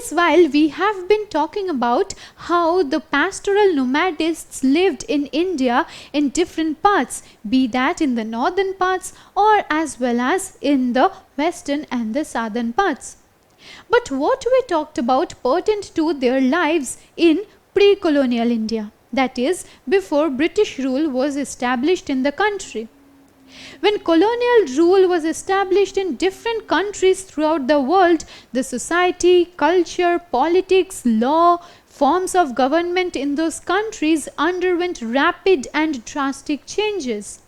this while, we have been talking about how the pastoral nomadists lived in India in different parts, be that in the northern parts or as well as in the western and the southern parts. But what we talked about pertained to their lives in pre-colonial India, that is, before British rule was established in the country. When colonial rule was established in different countries throughout the world, the society, culture, politics, law, forms of government in those countries underwent rapid and drastic changes.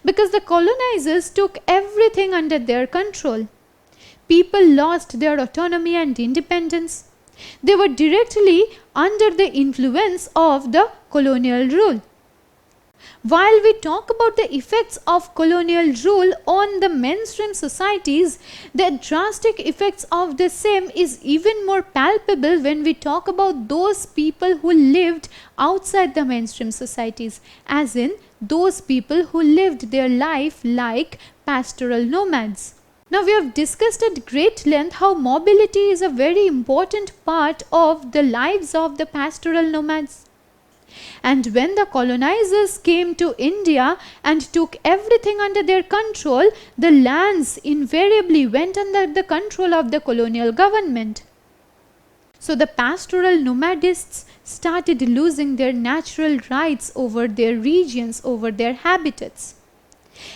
Because the colonizers took everything under their control. People lost their autonomy and independence. They were directly under the influence of the colonial rule. While we talk about the effects of colonial rule on the mainstream societies, the drastic effects of the same is even more palpable when we talk about those people who lived outside the mainstream societies, as in those people who lived their life like pastoral nomads. Now, we have discussed at great length how mobility is a very important part of the lives of the pastoral nomads. And when the colonizers came to India and took everything under their control, the lands invariably went under the control of the colonial government. So the pastoral nomadists started losing their natural rights over their regions, over their habitats.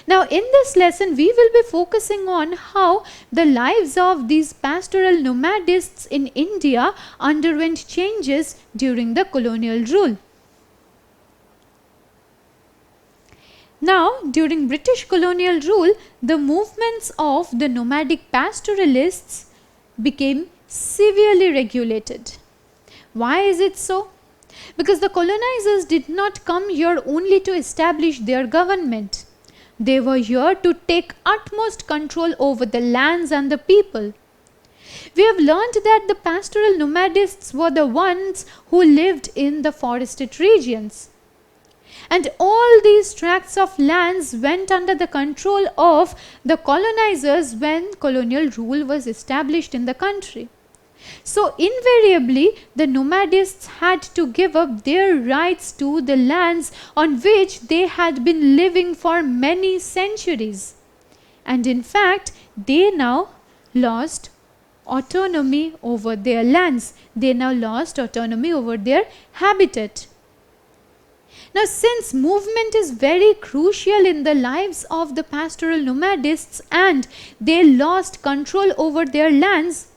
Now, in this lesson, we will be focusing on how the lives of these pastoral nomadists in India underwent changes during the colonial rule. Now, during British colonial rule, the movements of the nomadic pastoralists became severely regulated. Why is it so? Because the colonizers did not come here only to establish their government. They were here to take utmost control over the lands and the people. We have learned that the pastoral nomadists were the ones who lived in the forested regions. And all these tracts of lands went under the control of the colonizers when colonial rule was established in the country. So invariably, the nomadists had to give up their rights to the lands on which they had been living for many centuries. And in fact, they now lost autonomy over their lands. They now lost autonomy over their habitat. Now, since movement is very crucial in the lives of the pastoral nomadists and they lost control over their lands,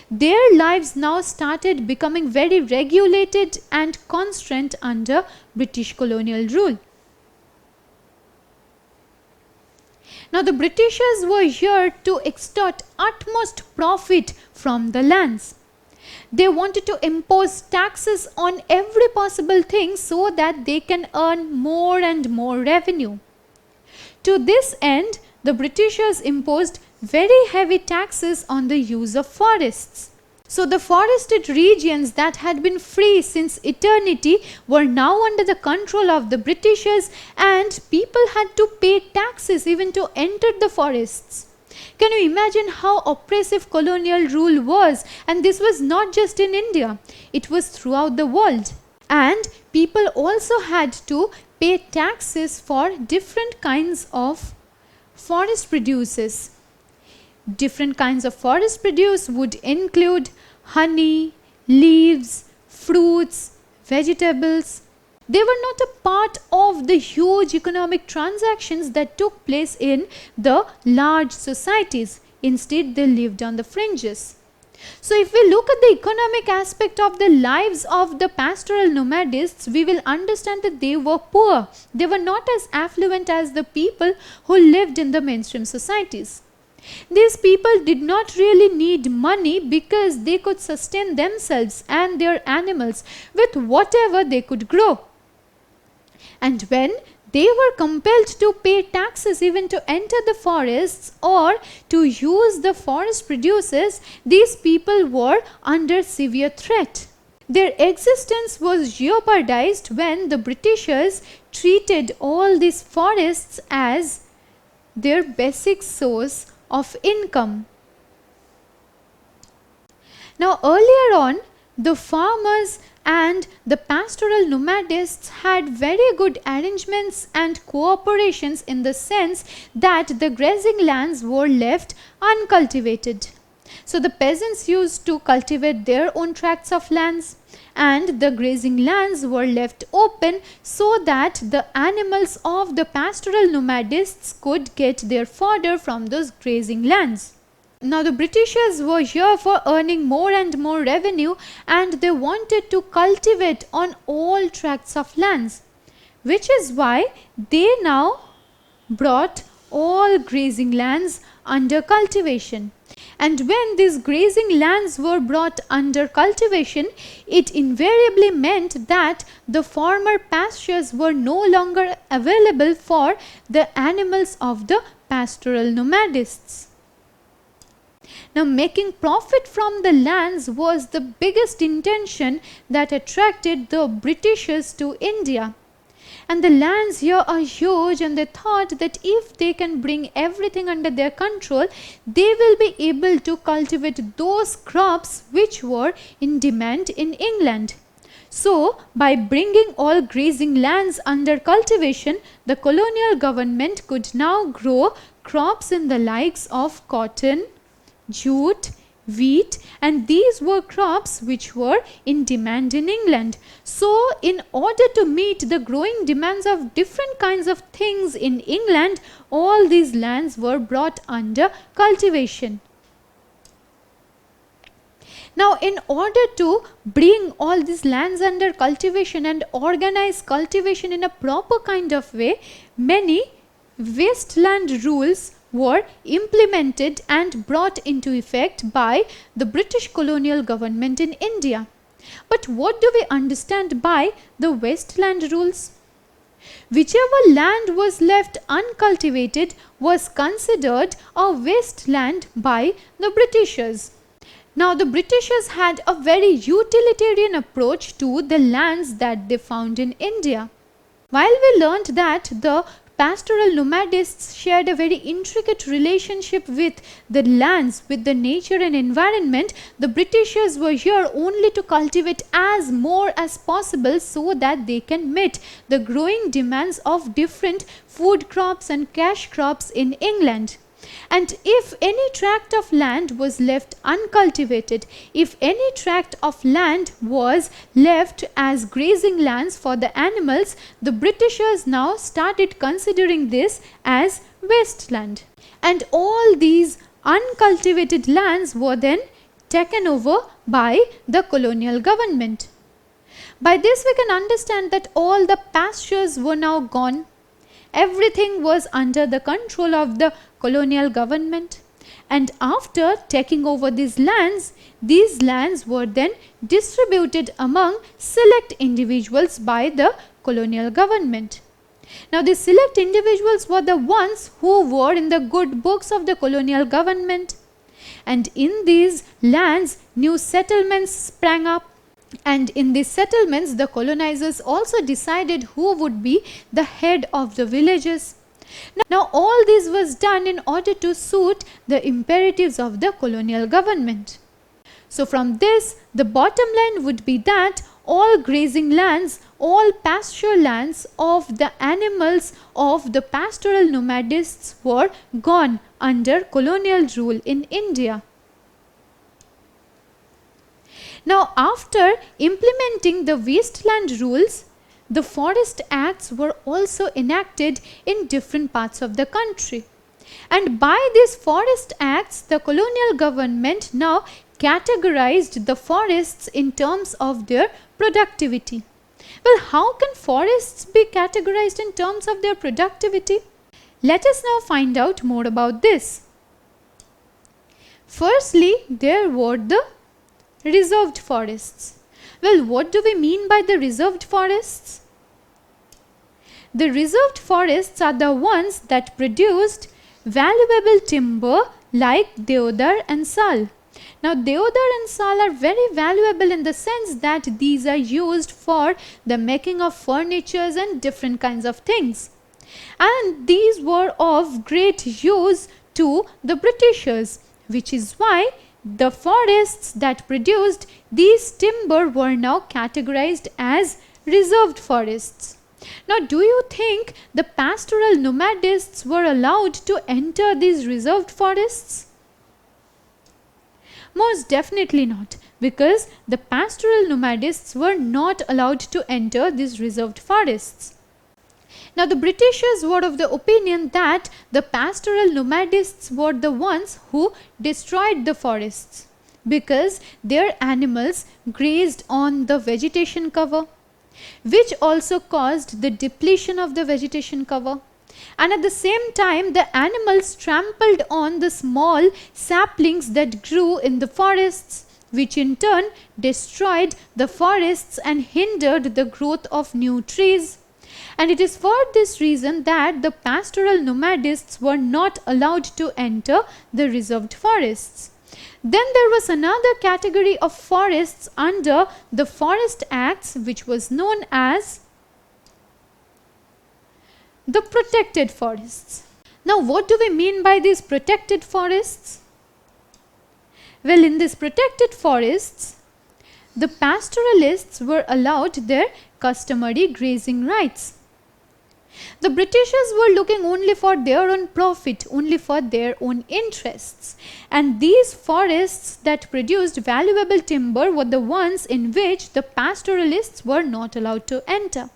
their lives now started becoming very regulated and constrained under British colonial rule. Now, the Britishers were here to extort utmost profit from the lands. They wanted to impose taxes on every possible thing so that they can earn more and more revenue. To this end, the Britishers imposed very heavy taxes on the use of forests. So the forested regions that had been free since eternity were now under the control of the Britishers, and people had to pay taxes even to enter the forests. Can you imagine how oppressive colonial rule was? And this was not just in India, it was throughout the world. And people also had to pay taxes for different kinds of forest produces. Different kinds of forest produce would include honey, leaves, fruits, vegetables. They were not a part of the huge economic transactions that took place in the large societies. Instead, they lived on the fringes. So if we look at the economic aspect of the lives of the pastoral nomadists, we will understand that they were poor. They were not as affluent as the people who lived in the mainstream societies. These people did not really need money because they could sustain themselves and their animals with whatever they could grow. And when they were compelled to pay taxes even to enter the forests or to use the forest produces, these people were under severe threat. Their existence was jeopardized when the Britishers treated all these forests as their basic source of income. Now earlier on, the farmers and the pastoral nomadists had very good arrangements and cooperations in the sense that the grazing lands were left uncultivated. So the peasants used to cultivate their own tracts of lands, and the grazing lands were left open so that the animals of the pastoral nomadists could get their fodder from those grazing lands. Now the Britishers were here for earning more and more revenue, and they wanted to cultivate on all tracts of lands, which is why they now brought all grazing lands under cultivation. And when these grazing lands were brought under cultivation, it invariably meant that the former pastures were no longer available for the animals of the pastoral nomadists. Now making profit from the lands was the biggest intention that attracted the Britishers to India. And the lands here are huge, and they thought that if they can bring everything under their control, they will be able to cultivate those crops which were in demand in England. So, by bringing all grazing lands under cultivation, the colonial government could now grow crops in the likes of cotton, jute, wheat, and these were crops which were in demand in England. So in order to meet the growing demands of different kinds of things in England, all these lands were brought under cultivation. Now in order to bring all these lands under cultivation and organize cultivation in a proper kind of way, many wasteland rules were implemented and brought into effect by the British colonial government in India. But what do we understand by the wasteland rules? Whichever land was left uncultivated was considered a wasteland by the Britishers. Now the Britishers had a very utilitarian approach to the lands that they found in India. While we learnt that the pastoral nomadists shared a very intricate relationship with the lands, with the nature and environment, the Britishers were here only to cultivate as more as possible so that they can meet the growing demands of different food crops and cash crops in England. And if any tract of land was left uncultivated, if any tract of land was left as grazing lands for the animals, the Britishers now started considering this as wasteland. And all these uncultivated lands were then taken over by the colonial government. By this we can understand that all the pastures were now gone. Everything was under the control of the colonial government, and after taking over these lands were then distributed among select individuals by the colonial government. Now these select individuals were the ones who were in the good books of the colonial government, and in these lands new settlements sprang up. And in these settlements, the colonizers also decided who would be the head of the villages. Now all this was done in order to suit the imperatives of the colonial government. So from this, the bottom line would be that all grazing lands, all pasture lands of the animals of the pastoral nomadists were gone under colonial rule in India. Now after implementing the wasteland rules, the forest acts were also enacted in different parts of the country. And by these forest acts, the colonial government now categorized the forests in terms of their productivity. Well, how can forests be categorized in terms of their productivity? Let us now find out more about this. Firstly, there were the reserved forests. Well, what do we mean by the reserved forests? The reserved forests are the ones that produced valuable timber like deodar and sal. Now deodar and sal are very valuable in the sense that these are used for the making of furnitures and different kinds of things. And these were of great use to the Britishers, which is why the forests that produced these timber were now categorized as reserved forests. Now, do you think the pastoral nomadists were allowed to enter these reserved forests? Most definitely not, because the pastoral nomadists were not allowed to enter these reserved forests. Now, the Britishers were of the opinion that the pastoral nomadists were the ones who destroyed the forests because their animals grazed on the vegetation cover, which also caused the depletion of the vegetation cover. And at the same time, the animals trampled on the small saplings that grew in the forests, which in turn destroyed the forests and hindered the growth of new trees. And it is for this reason that the pastoral nomadists were not allowed to enter the reserved forests. Then there was another category of forests under the Forest Acts, which was known as the protected forests. Now, what do we mean by these protected forests? Well, in these protected forests, the pastoralists were allowed their customary grazing rights. The Britishers were looking only for their own profit, only for their own interests. And these forests that produced valuable timber were the ones in which the pastoralists were not allowed to enter.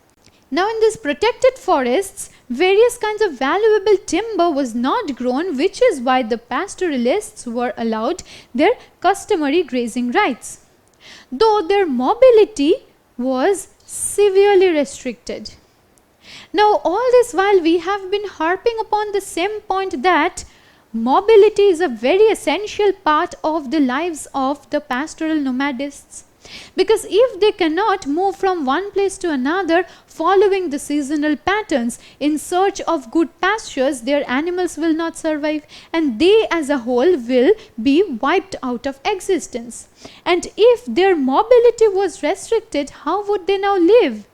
Now, in these protected forests, various kinds of valuable timber was not grown, which is why the pastoralists were allowed their customary grazing rights, though their mobility was severely restricted. Now, all this while we have been harping upon the same point that mobility is a very essential part of the lives of the pastoral nomadists. Because if they cannot move from one place to another following the seasonal patterns in search of good pastures, their animals will not survive and they as a whole will be wiped out of existence. And if their mobility was restricted, how would they now live?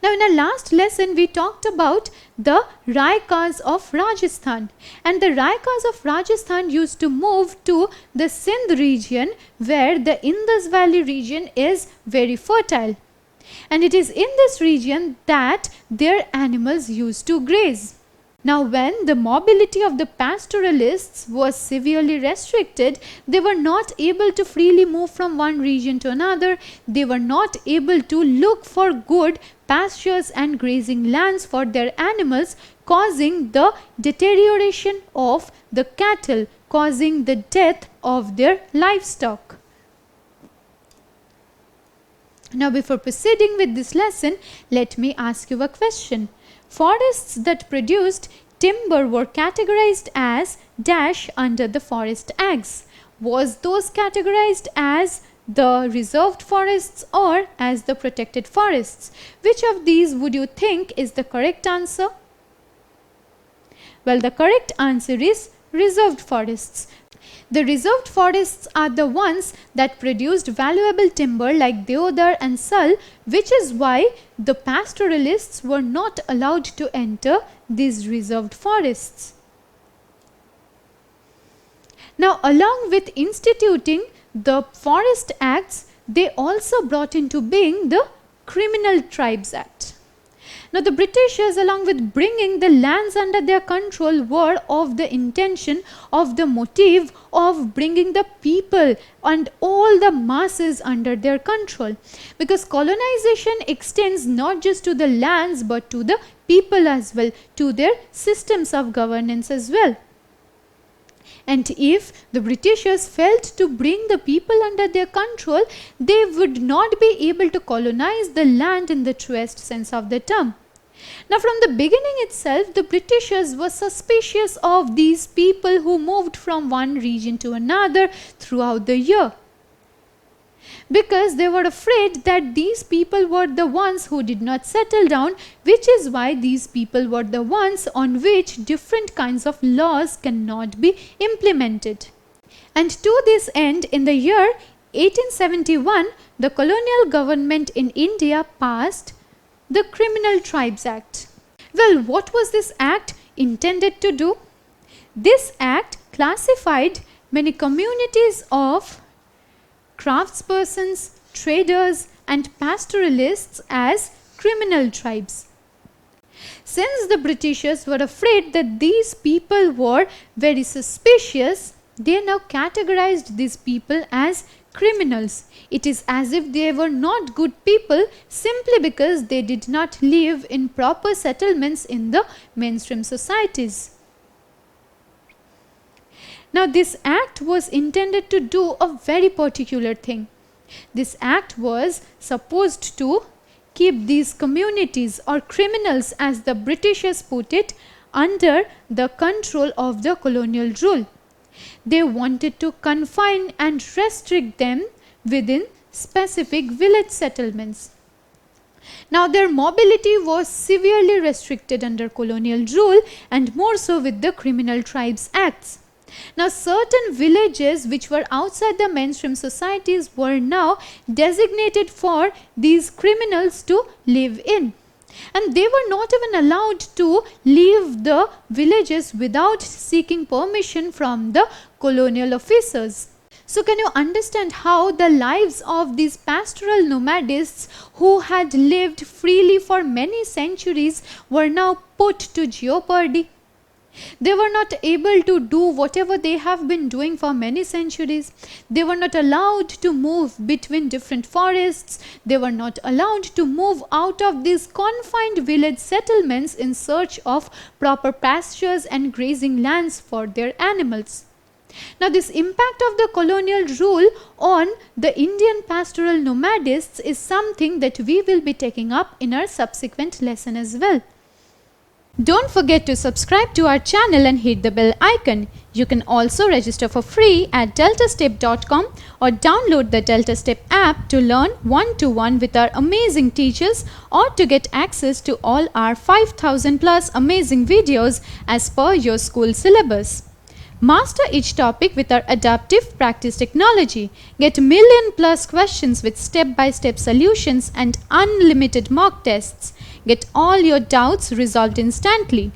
Now, in our last lesson, we talked about the Raikas of Rajasthan, and the Raikas of Rajasthan used to move to the Sindh region where the Indus Valley region is very fertile, and it is in this region that their animals used to graze. Now, when the mobility of the pastoralists was severely restricted, they were not able to freely move from one region to another. They were not able to look for good pastures and grazing lands for their animals, causing the deterioration of the cattle, causing the death of their livestock. Now, before proceeding with this lesson, let me ask you a question. Forests that produced timber were categorized as dash under the Forest Acts. Was those categorized as the reserved forests or as the protected forests? Which of these would you think is the correct answer? Well, the correct answer is reserved forests. The reserved forests are the ones that produced valuable timber like deodar and sal, which is why the pastoralists were not allowed to enter these reserved forests. Now, along with instituting the Forest Acts, they also brought into being the Criminal Tribes Act. Now, the Britishers, along with bringing the lands under their control, were of the intention, of the motive of bringing the people and all the masses under their control. Because colonization extends not just to the lands but to the people as well, to their systems of governance as well. And if the Britishers failed to bring the people under their control, they would not be able to colonize the land in the truest sense of the term. Now, from the beginning itself, the Britishers were suspicious of these people who moved from one region to another throughout the year, because they were afraid that these people were the ones who did not settle down, which is why these people were the ones on which different kinds of laws cannot be implemented. And to this end, in the year 1871, the colonial government in India passed the Criminal Tribes Act. Well, what was this act intended to do? This act classified many communities of craftspersons, traders and pastoralists as criminal tribes. Since the Britishers were afraid that these people were very suspicious, they now categorized these people as criminals. It is as if they were not good people simply because they did not live in proper settlements in the mainstream societies. Now this act was intended to do a very particular thing. This act was supposed to keep these communities or criminals, as the Britishers put it, under the control of the colonial rule. They wanted to confine and restrict them within specific village settlements. Now their mobility was severely restricted under colonial rule, and more so with the Criminal Tribes Acts. Now certain villages which were outside the mainstream societies were now designated for these criminals to live in. And they were not even allowed to leave the villages without seeking permission from the colonial officers. So can you understand how the lives of these pastoral nomadists who had lived freely for many centuries were now put to jeopardy? They were not able to do whatever they have been doing for many centuries. They were not allowed to move between different forests. They were not allowed to move out of these confined village settlements in search of proper pastures and grazing lands for their animals. Now this impact of the colonial rule on the Indian pastoral nomadists is something that we will be taking up in our subsequent lesson as well. Don't forget to subscribe to our channel and hit the bell icon. You can also register for free at DeltaStep.com or download the DeltaStep app to learn one-to-one with our amazing teachers, or to get access to all our 5,000 plus amazing videos as per your school syllabus. Master each topic with our adaptive practice technology. Get million-plus questions with step-by-step solutions and unlimited mock tests. Get all your doubts resolved instantly.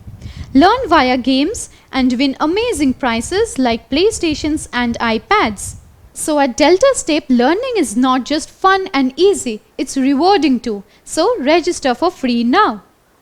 Learn via games and win amazing prizes like PlayStations and iPads. So at DeltaStep, learning is not just fun and easy, it's rewarding too. So register for free now.